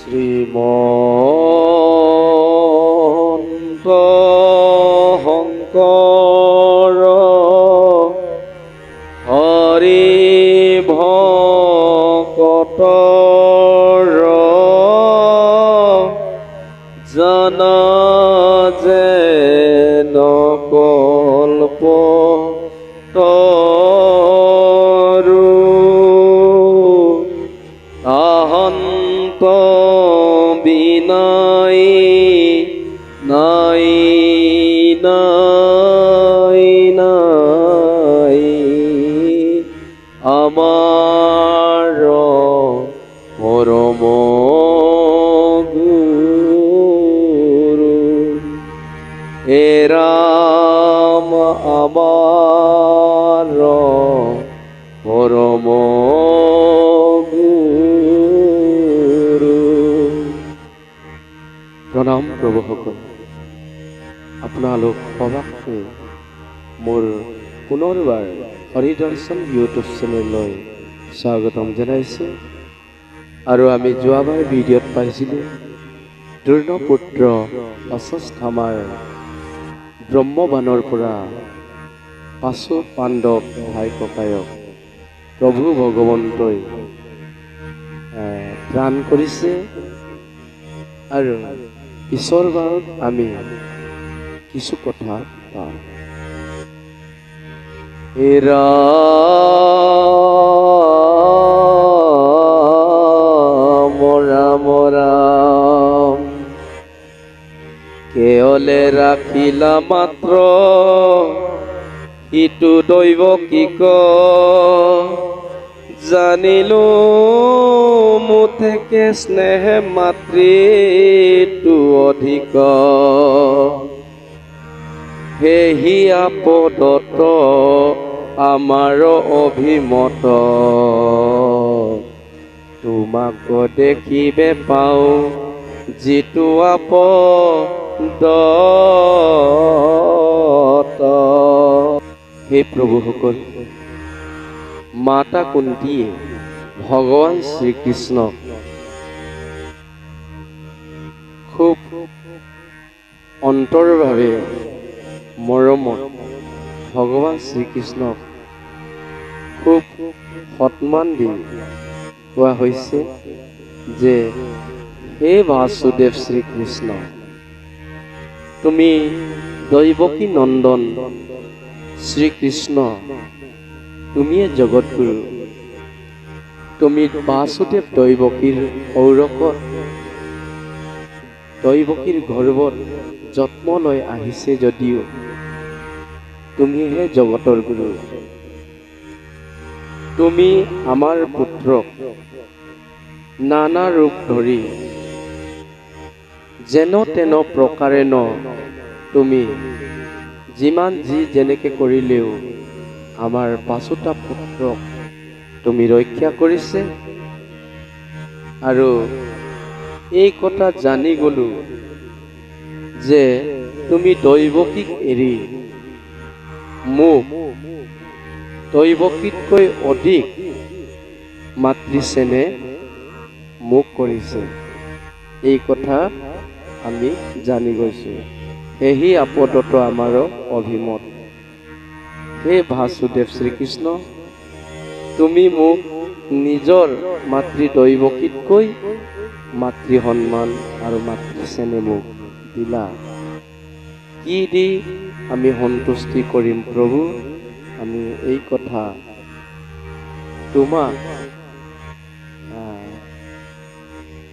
শ্ৰীমন্ত শংকৰ হৰি ভকতৰ জন যেন কল্প তৰু অহন্ত বিনয় নাই নাই নাই আমাৰ পৰম গুৰু হে ৰাম আমাৰ পৰম গুৰু। প্ৰণাম প্ৰভুসকল, আপোনালোক সবাকে মোৰ পুনৰবাৰ হৰিদৰ্শন ইউটিউব চেনেললৈ স্বাগতম জনাইছোঁ। আৰু আমি যোৱাবাৰ ভিডিঅ'ত পাইছিলোঁ দ্ৰোণপুত্ৰ অশ্বত্থামাৰ ব্ৰহ্মবাণৰ পৰা পাঁচো পাণ্ডৱ ভাই ককায়ক প্ৰভু ভগৱন্তই ত্ৰাণ কৰিছে। আৰু পিছৰ বাৰত আমি কিছু কথা পাম। হে ৰাম ৰাম ৰাম কেৱলে ৰাখিলা মাত্ৰ ইটো দৈৱ কিক জানিলো মুঠেকে স্নেহ মাতৃটো অধিক সেহি আপদত আমাৰ অভিমত তোমাক দেখিবে পাওঁ যিটো আপদত। হে প্ৰভুসকল, মাতা কুন্তীয়ে ভগৱান শ্ৰীকৃষ্ণক খুব অন্তৰভাৱে মৰমত ভগৱান শ্ৰীকৃষ্ণক খুব সন্মান দি কোৱা হৈছে যে হে বাসুদেৱ শ্ৰীকৃষ্ণ, তুমি দৈৱকী নন্দন শ্ৰীকৃষ্ণ, তুমিয়ে জগতগুৰু। তুমি বাসুদেৱ দৈৱকীৰ ঔৰকত দৈৱকীৰ গৰ্ভত যত্ন লৈ আহিছে যদিও তুমিহে জগতৰ গুৰু। তুমি আমাৰ পুত্ৰক নানা ৰূপ ধৰি যেন তেন প্ৰকাৰেণ তুমি যিমান যেনেকে কৰিলেও আমাৰ পাঁচোটা পুত্ৰক তুমি ৰক্ষা কৰিছে। আৰু এই কথা জানি গলো যে তুমি দৈৱকীক এৰি মোক দৈৱকীতকৈ অধিক মাতৃ মোক কৰিছে। এই কথা আমি জানি গৈছোঁ। সেহি আপদত আমাৰ অভিমত। হে বাসুদেৱ শ্ৰীকৃষ্ণ, তুমি মোক নিজৰ মাতৃ দৈৱকীতকৈ মাতৃ সন্মান আৰু মাতৃ চেনে মোক দিলা। কি দি আমি সন্তুষ্টি কৰিম প্ৰভু? আমি এই কথা তোমাক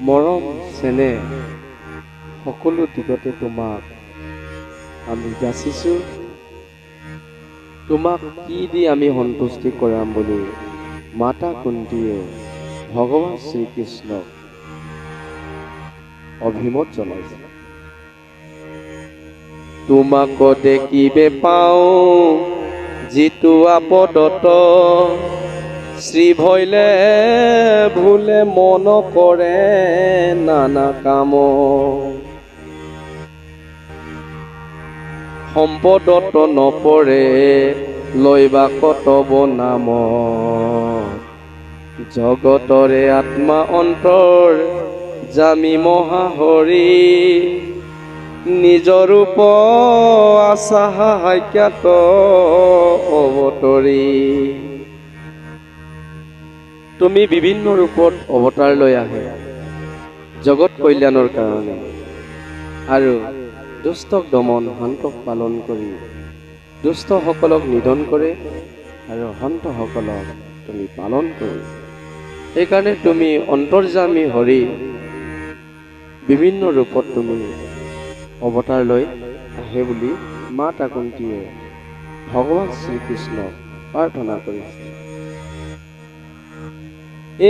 মৰম চেনে সকলো দিশতে তোমাক আমি যাচিছোঁ। তোমাক কি দি আমি সন্তুষ্টি কৰাম বুলি মাতা কুন্তীয়ে ভগৱান শ্ৰীকৃষ্ণক অভিমত জনাইছে। তোমাক দেখিবে পাওঁ যিটো আপদত শ্ৰী ভৈলে ভুলে মন কৰে নানা কাম সম্পদত নপৰে লইবা কতব নাম জগতৰে আত্মা অন্তৰ জামি মহাহৰি নিজৰ ৰূপ আচাহাক্যাত অৱতৰি। তুমি বিভিন্ন ৰূপত অৱতাৰ লৈ আহে জগত কল্যাণৰ কাৰণে, আৰু দুষ্টক দমন সন্তক পালন কৰি দুষ্টসকলক নিধন কৰে আৰু সন্তসকলক তুমি পালন কৰি। সেইকাৰণে তুমি অন্তৰ্যামী হৰি বিভিন্ন ৰূপত তুমি অৱতাৰ লৈ আহে বুলি মাতা কুন্তীয়ে ভগৱান শ্ৰীকৃষ্ণক প্ৰাৰ্থনা কৰিছে।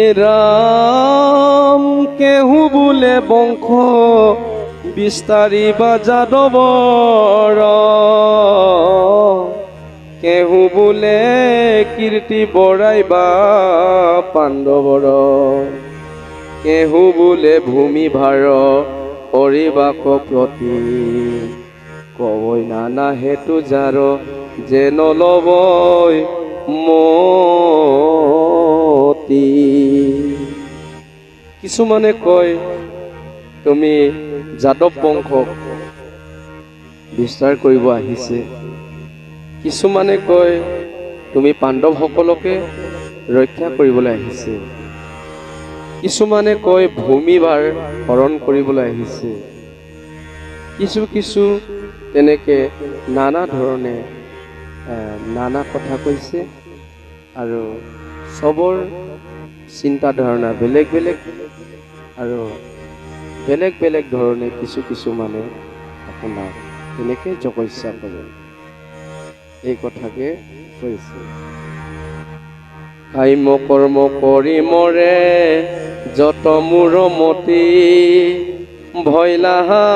এ ৰাম কেহু বোলে বংশ বিস্তাৰী বা যাদৱৰ, কেহু বোলে কীৰ্তি বৰাই বা পাণ্ডৱৰ, কেহু বোলে ভূমি ভাৰ হৰিবাক প্ৰতি, কবই নানা হেতু যাৰ যে নলবই মতি। কিছুমানে কয় তুমি যাদৱ বংশক বিস্তাৰ কৰিব আহিছে, কিছুমানে কয় তুমি পাণ্ডৱসকলকে ৰক্ষা কৰিবলৈ আহিছে, কিছুমানে কয় ভূমিভাৰ হৰণ কৰিবলৈ আহিছে, কিছু তেনেকে নানা ধৰণে নানা কথা কৈছে, আৰু চবৰ চিন্তা ধাৰণা বেলেগ বেলেগ, আৰু বেলেগ বেলেগ ধৰণে কিছু মানে আপোনাৰ তেনেকে জগস্যা কৰে। এই কথাকে কৈছে, কাম্য কৰ্ম কৰি মৰে যত মোৰ মতি, ভৈলাহা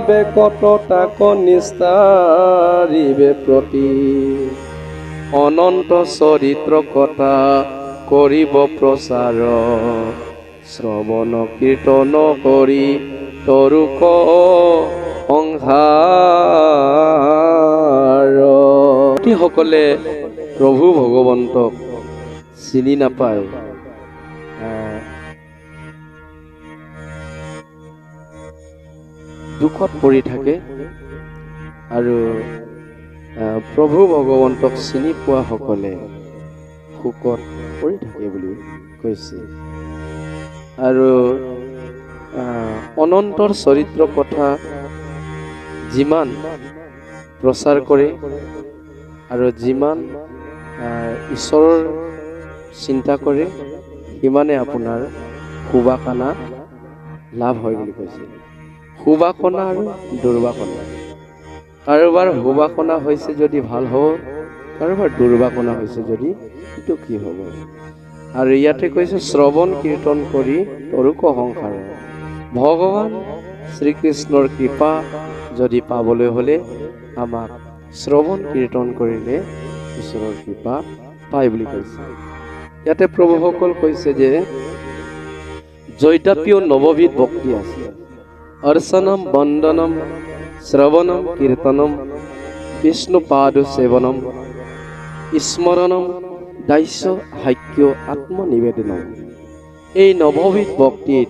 বেকত তাক নিস্তাৰিবে প্ৰতি, অনন্ত চৰিত্ৰ কথা কৰিব প্ৰচাৰ, শ্ৰৱণ কীৰ্তন কৰি তৰুক সংসাৰ। সকলে প্ৰভু ভগৱন্তক চিনি নাপায়, দুখত পৰি থাকে, আৰু প্ৰভু ভগৱন্তক চিনি পোৱা সকলে সুখত পৰি থাকে বুলি কৈছে। আৰু অনন্তৰ চৰিত্ৰ কথা যিমান প্ৰচাৰ কৰে আৰু যিমান ঈশ্বৰৰ চিন্তা কৰে, সিমানে আপোনাৰ সুবাসনা লাভ হয় বুলি কৈছে। সুবাসনা আৰু দুৰ্বাসনা, কাৰোবাৰ সুবাসনা হৈছে যদি ভাল হ'ব, কাৰোবাৰ দুৰ্বাসনা হৈছে যদি দুখী হ'ব। আৰু ইয়াতে কৈছে শ্ৰৱণ কীৰ্তন কৰি তৰুক সংসাৰ। ভগৱান শ্ৰীকৃষ্ণৰ কৃপা যদি পাবলৈ হ'লে আমাক শ্ৰৱণ কীৰ্তন কৰিলে ঈশ্বৰৰ কৃপা পায় বুলি কৈছে। ইয়াতে প্ৰভুসকল কৈছে যে জয়দাপ্য নৱবিধ ভক্তি আছে, অৰ্চনম বন্দনম শ্ৰৱণম কীৰ্তনম বিষ্ণু পাদ সেৱনম স্মৰণম দাস্য হাক্য আত্মনিবেদনম। এই নৱবিধ ভক্তিত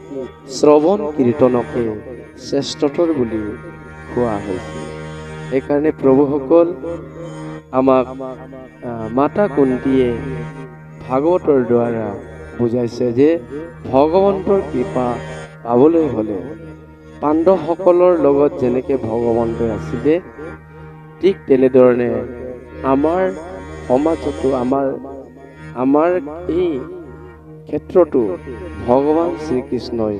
শ্ৰৱণ কীৰ্তনকে শ্ৰেষ্ঠতৰ বুলি কোৱা হৈছে। সেইকাৰণে প্ৰভুসকল আমাক মাতা কুন্তীয়ে ভাগৱতৰ দ্বাৰা বুজাইছে যে ভগৱন্তৰ কৃপা পাবলৈ হ'লে পাণ্ডৱসকলৰ লগত যেনেকে ভগৱন্তই আছিলে, ঠিক তেনেধৰণে আমাৰ সমাজতো আমাৰ এই ক্ষেত্ৰতো ভগৱান শ্ৰীকৃষ্ণই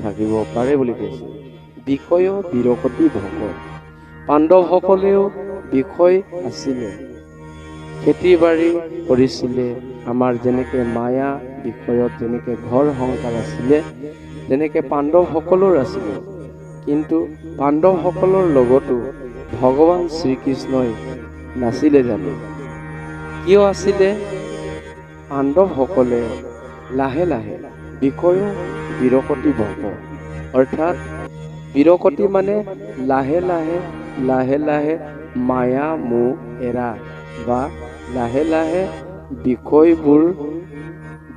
থাকিব পাৰে বুলি কৈছে। বিষয় বিৰকতি ভকত, পাণ্ডৱসকলেও বিষয় আছিলে, খেতি বাৰী কৰিছিলে, আমাৰ যেনেকে মায়া বিষয়ত যেনেকে ঘৰ সংসাৰ আছিলে, তেনেকে পাণ্ডৱসকলৰ আছিলে। কিন্তু পাণ্ডৱসকলৰ লগতো ভগৱান শ্ৰীকৃষ্ণই নাছিলে জানো? কিয় আছিলে? পাণ্ডৱসকলে লাহে লাহে বিষয় বিৰকতি ভক, অৰ্থাৎ বিৰকতি মানে লাহে লাহে মায়া মোহ এৰা, বা লাহে লাহে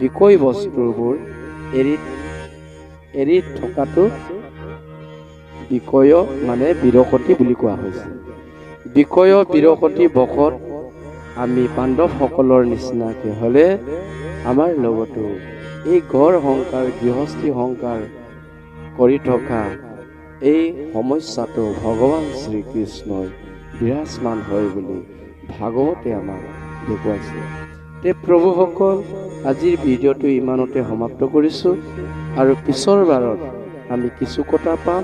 বিষয় বস্তুবোৰ এৰি এৰি থকাটো বিকয় মানে বিৰকতি বুলি কোৱা হৈছে। বিকয় বিৰকতি বশত আমি পাণ্ডৱসকলৰ নিচিনাকে হ'লে আমাৰ লগতো এই ঘৰ সংসাৰ গৃহস্থী সংসাৰ কৰি থকা এই সমস্যাটো ভগৱান শ্ৰীকৃষ্ণই বিৰাজমান হয় বুলি ভাগৱতে আমাক দেখুৱাইছে। তে প্ৰভুসকল, আজিৰ ভিডিঅ'টো ইমানতে সমাপ্ত কৰিছোঁ আৰু পিছৰ বাৰত আমি কিছু কথা পাম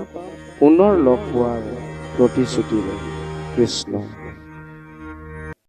পুনৰ লগ পোৱাৰ প্ৰতিশ্ৰুতিৰে। কৃষ্ণ